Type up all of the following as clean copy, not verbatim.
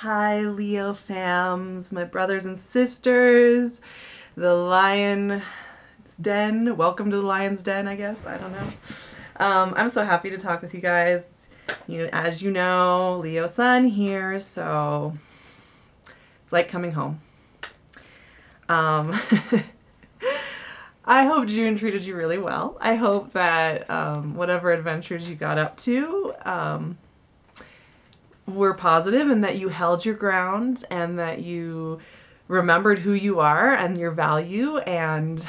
Hi, Leo fams, my brothers and sisters, the Lion's Den. Welcome to the Lion's Den, I guess. I don't know. I'm so happy to talk with you guys. As you know, Leo Sun here, so it's like coming home. I hope June treated you really well. I hope that whatever adventures you got up to were positive and that you held your ground and that you remembered who you are and your value and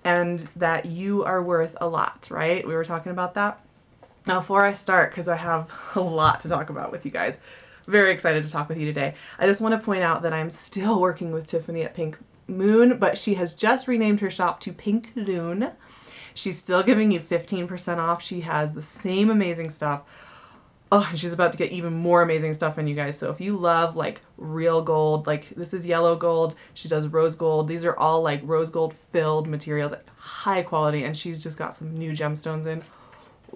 that you are worth a lot, right? We were talking about that. Now, before I start, because I have a lot to talk about with you guys, very excited to talk with you today. I just want to point out that I'm still working with Tiffany at Pink Moon, but she has just renamed her shop to Pink LUNE. She's still giving you 15% off. She has the same amazing stuff. Oh, and she's about to get even more amazing stuff in, you guys. So if you love like real gold, like this is yellow gold, she does rose gold. These are all like rose gold filled materials, like high quality, and she's just got some new gemstones in.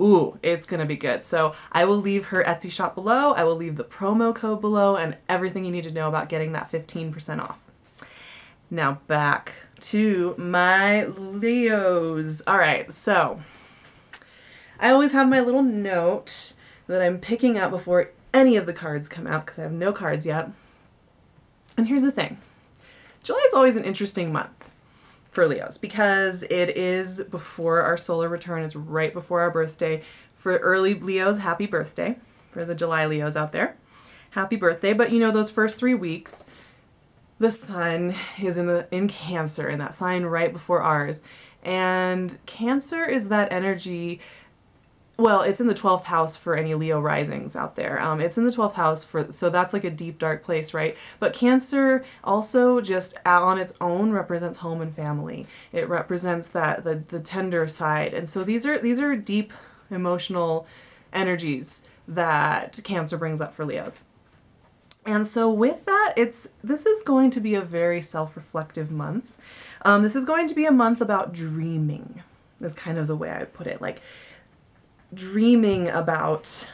Ooh, it's gonna be good. So I will leave her Etsy shop below. I will leave the promo code below and everything you need to know about getting that 15% off. Now back to my Leos. All right, so I always have my little note that I'm picking up before any of the cards come out because I have no cards yet. And here's the thing. July is always an interesting month for Leos because it is before our solar return. It's right before our birthday. For early Leos, happy birthday. For the July Leos out there, happy birthday. But you know, those first 3 weeks, the sun is in Cancer, in that sign right before ours. And Cancer is that energy. Well, it's in the 12th house for any Leo risings out there. It's in the 12th house so that's like a deep, dark place, right? But Cancer also just on its own represents home and family. It represents that the tender side. And so these are deep emotional energies that Cancer brings up for Leos. And so with that, this is going to be a very self-reflective month. This is going to be a month about dreaming, is kind of the way I would put it. Like, dreaming about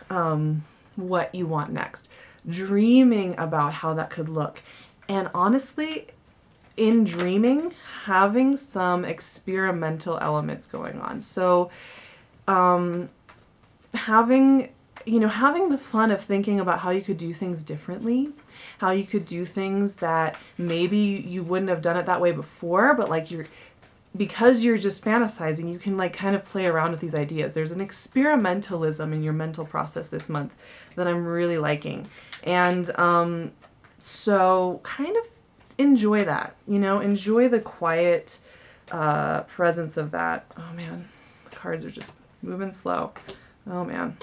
what you want next, dreaming about how that could look, and honestly, in dreaming, having some experimental elements going on. So having the fun of thinking about how you could do things differently, how you could do things that maybe you wouldn't have done it that way before, but like because you're just fantasizing, you can like kind of play around with these ideas. There's an experimentalism in your mental process this month that I'm really liking. And so kind of enjoy that, enjoy the quiet presence of that. Oh man, the cards are just moving slow. Oh man.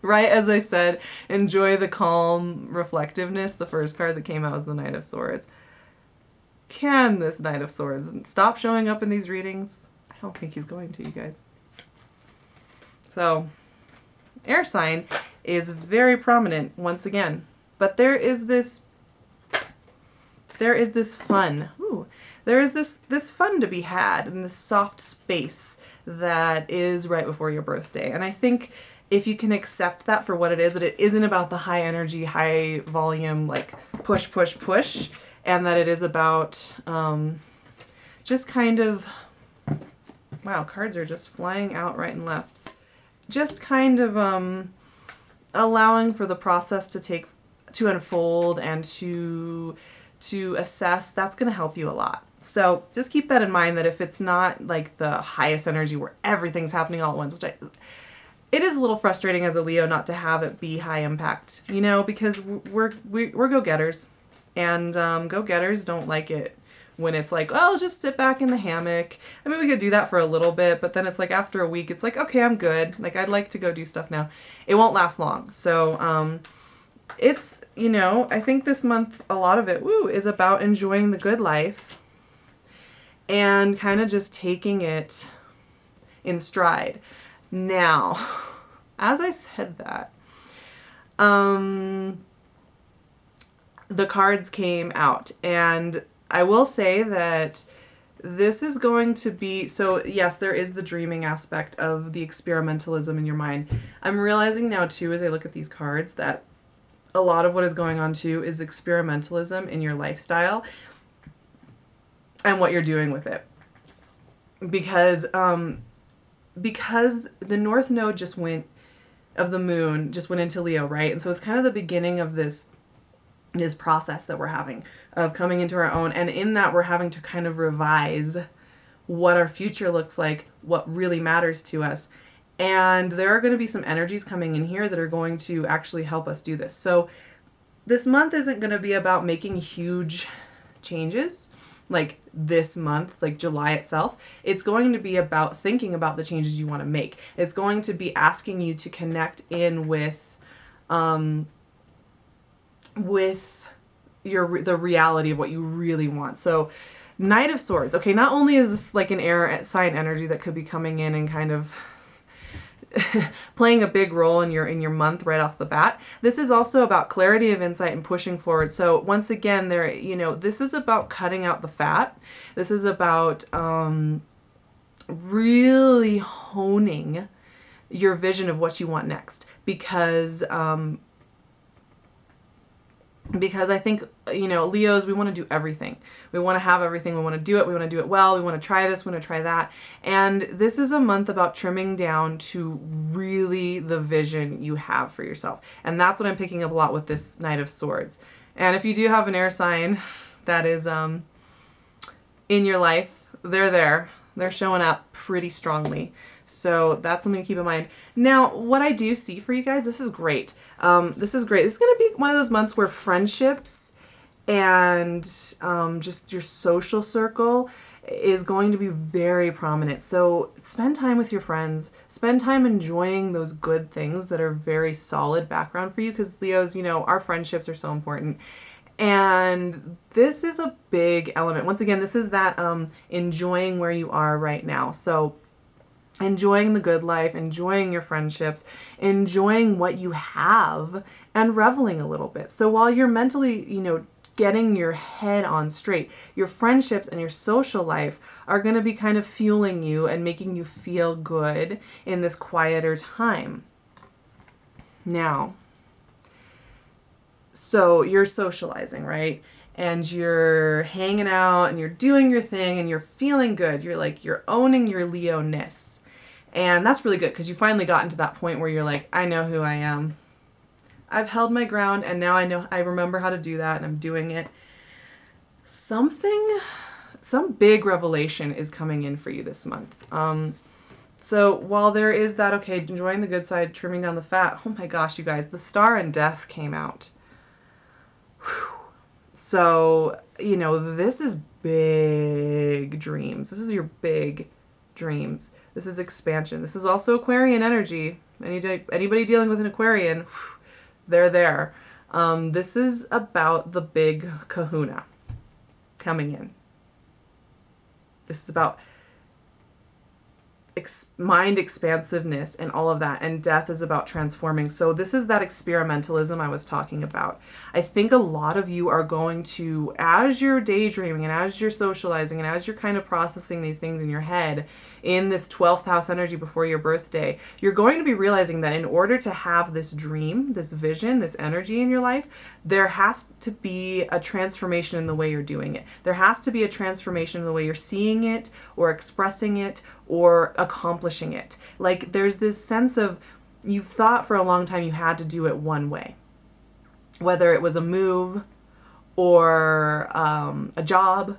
Right as I said, enjoy the calm reflectiveness. The first card that came out was the Knight of Swords. Can this Knight of Swords stop showing up in these readings? I don't think he's going to, you guys. So, air sign is very prominent once again. But there is this fun. There is this fun to be had in this soft space that is right before your birthday. And I think if you can accept that for what it is, that it isn't about the high energy, high volume, like push, push, push, and that it is about just kind of, wow, cards are just flying out right and left. Just kind of allowing for the process to unfold and to assess. That's going to help you a lot. So just keep that in mind, that if it's not like the highest energy where everything's happening all at once, it is a little frustrating as a Leo not to have it be high impact, because we're go-getters. And go-getters don't like it when it's like, oh, I'll just sit back in the hammock. I mean, we could do that for a little bit, but then it's like after a week, it's like, okay, I'm good. Like, I'd like to go do stuff now. It won't last long. So it's, I think this month, a lot of it, is about enjoying the good life and kind of just taking it in stride. Now, as I said that, the cards came out, and I will say that this is going to be, so yes, there is the dreaming aspect of the experimentalism in your mind. I'm realizing now too, as I look at these cards, that a lot of what is going on too is experimentalism in your lifestyle and what you're doing with it. Because the North Node of the moon just went into Leo, right? And so it's kind of the beginning of this process that we're having of coming into our own. And in that, we're having to kind of revise what our future looks like, what really matters to us. And there are going to be some energies coming in here that are going to actually help us do this. So this month isn't going to be about making huge changes like this month, like July itself. It's going to be about thinking about the changes you want to make. It's going to be asking you to connect in with the reality of what you really want. So Knight of Swords. Okay, not only is this like an air sign energy that could be coming in and kind of playing a big role in your month right off the bat, this is also about clarity of insight and pushing forward. So once again, this is about cutting out the fat. This is about really honing your vision of what you want next, because I think, Leos, we want to do everything. We want to have everything. We want to do it. We want to do it well. We want to try this. We want to try that. And this is a month about trimming down to really the vision you have for yourself. And that's what I'm picking up a lot with this Knight of Swords. And if you do have an air sign that is in your life, they're there. They're showing up pretty strongly. So that's something to keep in mind. Now, what I do see for you guys, this is great. This is great. This is going to be one of those months where friendships and just your social circle is going to be very prominent. So spend time with your friends. Spend time enjoying those good things that are very solid background for you, because Leos, our friendships are so important. And this is a big element. Once again, this is that enjoying where you are right now. So enjoying the good life, enjoying your friendships, enjoying what you have, and reveling a little bit. So while you're mentally, getting your head on straight, your friendships and your social life are going to be kind of fueling you and making you feel good in this quieter time. Now, so you're socializing, right? And you're hanging out and you're doing your thing and you're feeling good. You're owning your Leo-ness. And that's really good, because you finally gotten to that point where you're like, I know who I am. I've held my ground, and now I remember how to do that, and I'm doing it. Some big revelation is coming in for you this month. So while there is that, okay, enjoying the good side, trimming down the fat, oh my gosh, you guys, the Star and Death came out. Whew. So, this is big dreams. This is your big dreams. This is expansion. This is also Aquarian energy. Anybody dealing with an Aquarian, they're there. This is about the big kahuna coming in. This is about mind expansiveness and all of that. And death is about transforming. So this is that experimentalism I was talking about. I think a lot of you are going to, as you're daydreaming and as you're socializing and as you're kind of processing these things in your head in this 12th house energy before your birthday, you're going to be realizing that in order to have this dream, this vision, this energy in your life, there has to be a transformation in the way you're doing it. There has to be a transformation in the way you're seeing it or expressing it or accomplishing it. Like, there's this sense of, you've thought for a long time you had to do it one way, whether it was a move or a job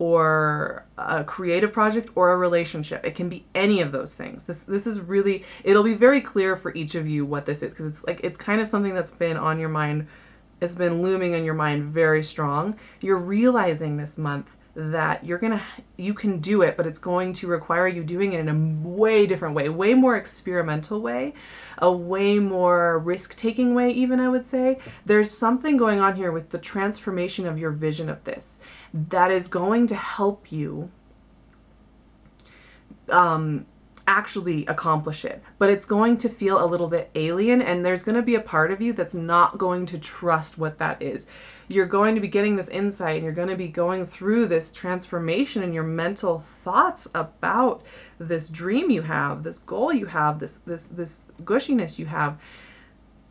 or a creative project or a relationship. It can be any of those things. This is really, it'll be very clear for each of you what this is, because it's kind of something that's been on your mind. It's been looming in your mind very strong. You're realizing this month that you can do it, but it's going to require you doing it in a way different way, way more experimental way, a way more risk-taking way even, I would say. There's something going on here with the transformation of your vision of this that is going to help you actually accomplish it. But it's going to feel a little bit alien, and there's going to be a part of you that's not going to trust what that is. You're going to be getting this insight, and you're going to be going through this transformation in your mental thoughts about this dream you have, this goal you have, this gushiness you have.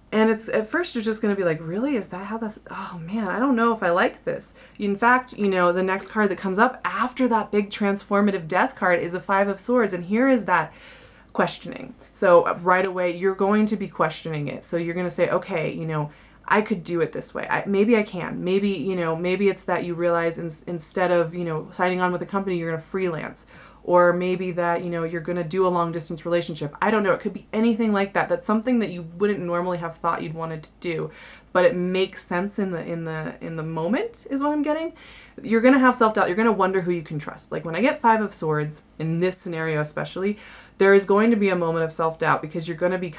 And it's, at first you're just going to be like, really? Is that how that's, oh man, I don't know if I like this. In fact, the next card that comes up after that big transformative death card is a Five of Swords. And here is that questioning. So right away, you're going to be questioning it. So you're going to say, okay, I could do it this way. Maybe I can. Maybe, maybe it's that you realize instead of, signing on with a company, you're going to freelance. Or maybe that, you're going to do a long distance relationship. I don't know. It could be anything like that. That's something that you wouldn't normally have thought you'd wanted to do, but it makes sense in the moment is what I'm getting. You're going to have self-doubt. You're going to wonder who you can trust. Like when I get Five of Swords, in this scenario especially, there is going to be a moment of self-doubt because you're going to be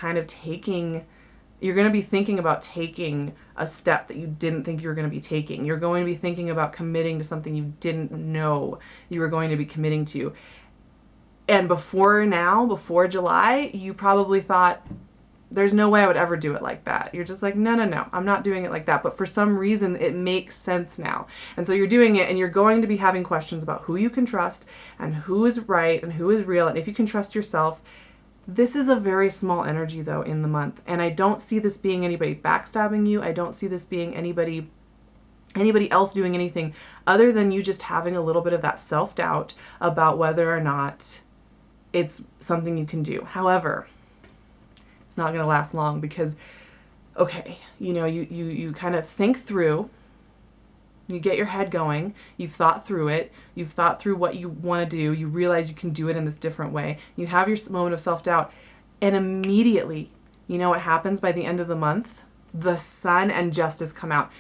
you're going to be thinking about taking a step that you didn't think you were going to be taking. You're going to be thinking about committing to something you didn't know you were going to be committing to. And before July, you probably thought, there's no way I would ever do it like that. You're just like, no, I'm not doing it like that. But for some reason, it makes sense now. And so you're doing it, and you're going to be having questions about who you can trust and who is right and who is real and if you can trust yourself. This is a very small energy, though, in the month. And I don't see this being anybody backstabbing you. I don't see this being anybody else doing anything other than you just having a little bit of that self-doubt about whether or not it's something you can do. However, it's not going to last long because, okay, you kind of think through, you get your head going, you've thought through it, you've thought through what you want to do, you realize you can do it in this different way, you have your moment of self-doubt, and immediately, what happens by the end of the month? The Sun and Justice come out.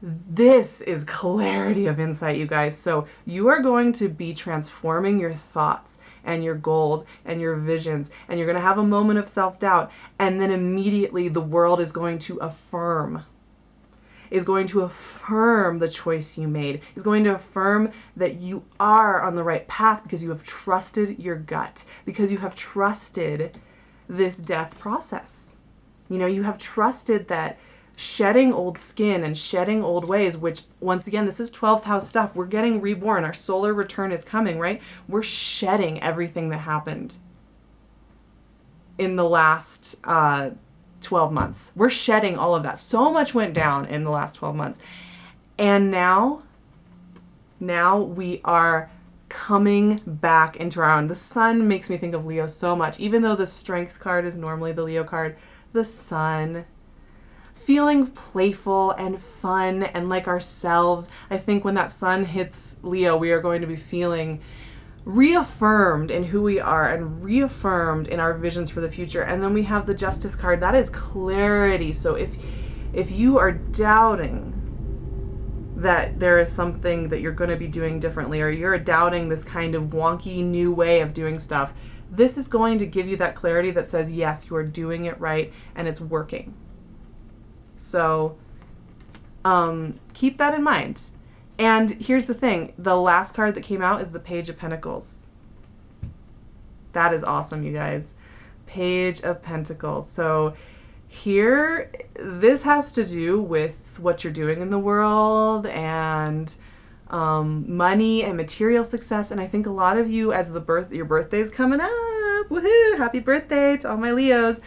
This is clarity of insight, you guys. So you are going to be transforming your thoughts and your goals and your visions, and you're going to have a moment of self-doubt, and then immediately the world is going to affirm the choice you made, is going to affirm that you are on the right path because you have trusted your gut, because you have trusted this death process. You have trusted that shedding old skin and shedding old ways, which once again, this is 12th house stuff. We're getting reborn. Our solar return is coming, right? We're shedding everything that happened in the last 12 months. We're shedding all of that. So much went down in the last 12 months. And now we are coming back into our own. The Sun makes me think of Leo so much. Even though the Strength card is normally the Leo card, the Sun, feeling playful and fun and like ourselves. I think when that Sun hits Leo, we are going to be feeling reaffirmed in who we are and reaffirmed in our visions for the future. And then we have the Justice card. That is clarity. So if you are doubting that there is something that you're going to be doing differently, or you're doubting this kind of wonky new way of doing stuff, this is going to give you that clarity that says, yes, you are doing it right and it's working. So keep that in mind. And here's the thing. The last card that came out is the Page of Pentacles. That is awesome, you guys. Page of Pentacles. So here, this has to do with what you're doing in the world and money and material success. And I think a lot of you, as your birthday's coming up, woohoo, happy birthday to all my Leos.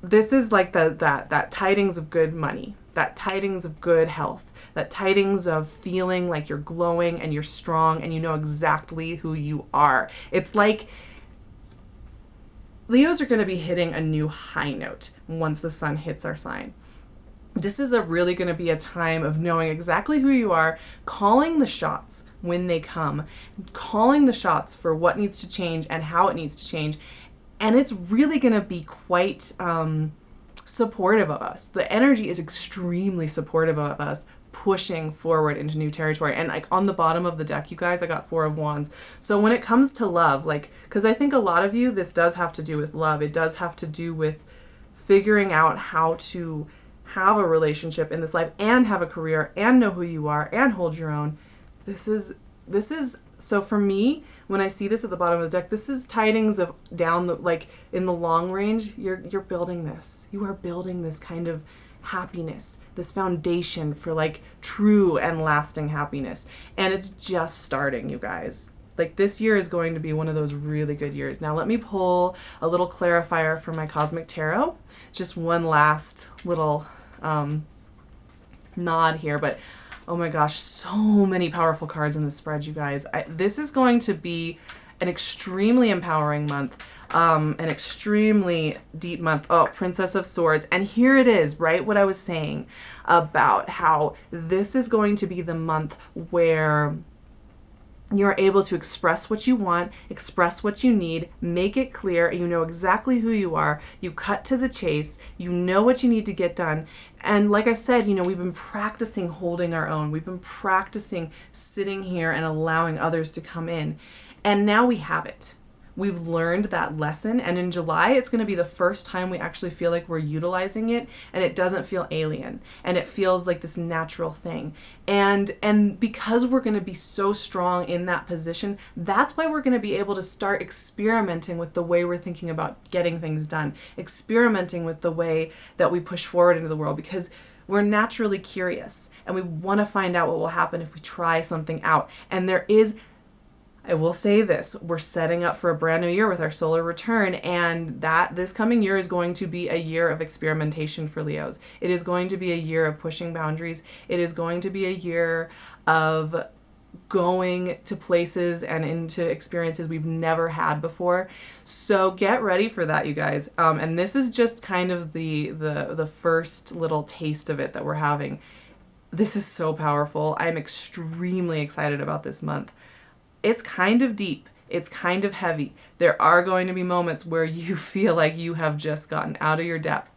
This is like that tidings of good money, that tidings of good health, that tidings of feeling like you're glowing and you're strong and you know exactly who you are. It's like Leos are going to be hitting a new high note once the Sun hits our sign. This is really going to be a time of knowing exactly who you are, calling the shots when they come, calling the shots for what needs to change and how it needs to change. And it's really going to be quite supportive of us. The energy is extremely supportive of us pushing forward into new territory. And like on the bottom of the deck, you guys, I got 4 of Wands. So when it comes to love, like, because I think a lot of you, this does have to do with love. It does have to do with figuring out how to have a relationship in this life and have a career and know who you are and hold your own. This is So for me, when I see this at the bottom of the deck, this is tidings of down the, like in the long range, you're building this. You are building this kind of happiness, this foundation for like true and lasting happiness. And it's just starting, you guys. Like this year is going to be one of those really good years. Now let me pull a little clarifier for my Cosmic Tarot. Just one last little nod here, but oh my gosh, so many powerful cards in the spread, you guys. This is going to be an extremely empowering month, an extremely deep month. Oh, Princess of Swords. And here it is, right? What I was saying about how this is going to be the month where you're able to express what you want, express what you need, make it clear, you know exactly who you are, you cut to the chase, you know what you need to get done. And like I said, you know, we've been practicing holding our own. We've been practicing sitting here and allowing others to come in. And now we have it. We've learned that lesson. And in July, it's going to be the first time we actually feel like we're utilizing it and it doesn't feel alien and it feels like this natural thing. And because we're going to be so strong in that position, that's why we're going to be able to start experimenting with the way we're thinking about getting things done, experimenting with the way that we push forward into the world, because we're naturally curious and we want to find out what will happen if we try something out. And I will say this, we're setting up for a brand new year with our solar return, and that this coming year is going to be a year of experimentation for Leos. It is going to be a year of pushing boundaries. It is going to be a year of going to places and into experiences we've never had before. So get ready for that, you guys. And this is just kind of the first little taste of it that we're having. This is so powerful. I'm extremely excited about this month. It's kind of deep. It's kind of heavy. There are going to be moments where you feel like you have just gotten out of your depth.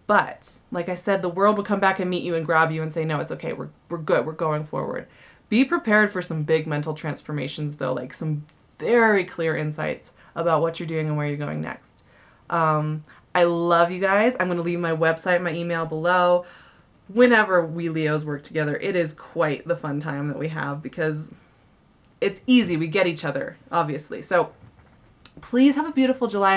But like I said, the world will come back and meet you and grab you and say, no, it's okay. We're good. We're going forward. Be prepared for some big mental transformations though, like some very clear insights about what you're doing and where you're going next. I love you guys. I'm going to leave my website, my email below. Whenever we Leos work together, it is quite the fun time that we have because it's easy. We get each other, obviously. So please have a beautiful July.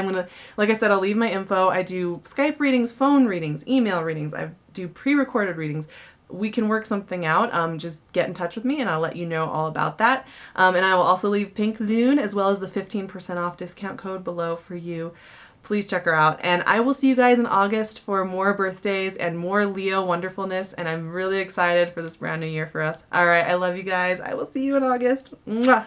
Like I said, I'll leave my info. I do Skype readings, phone readings, email readings. I do pre-recorded readings. We can work something out. Just get in touch with me and I'll let you know all about that. And I will also leave pink LUNE as well as the 15% off discount code below for you. Please check her out. And I will see you guys in August for more birthdays and more Leo wonderfulness. And I'm really excited for this brand new year for us. All right. I love you guys. I will see you in August. Mwah.